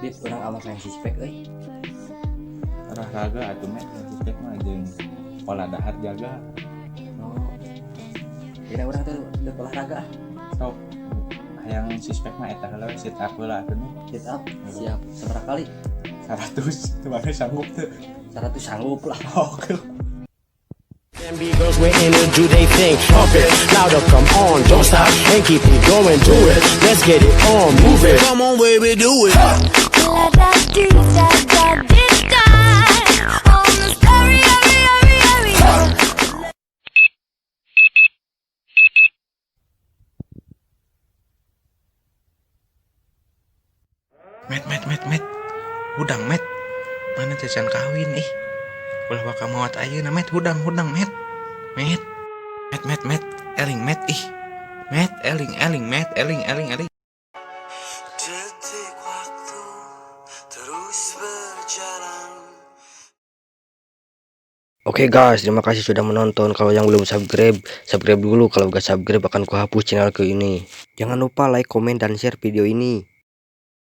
Dit orang amat sayang sispek olahraga atuh met sispek mah jeung pola dahar jaga oh tidak orang tuh olahraga sok hayang sispek mah eta heula sit up heula atuh sit up siap seberapa kali 100 kemarin sanggup tuh 100 sanggup lah oke. Them big girls we're in it, do they think? Pump it, louder, come on, don't stop, and keep it going, do it. Let's get it on, move it. Come on, baby, do it. Met, hudang met, mana cacan kawin ulah bakal mawat ayeuna met, hudang met, eling met met, eling met, eling. Detik waktu terus berjalan. Oke guys, terima kasih sudah menonton. Kalau yang belum subscribe dulu. Kalau gak subscribe akan kuhapus channelku ini. Jangan lupa like, komen, dan share video ini.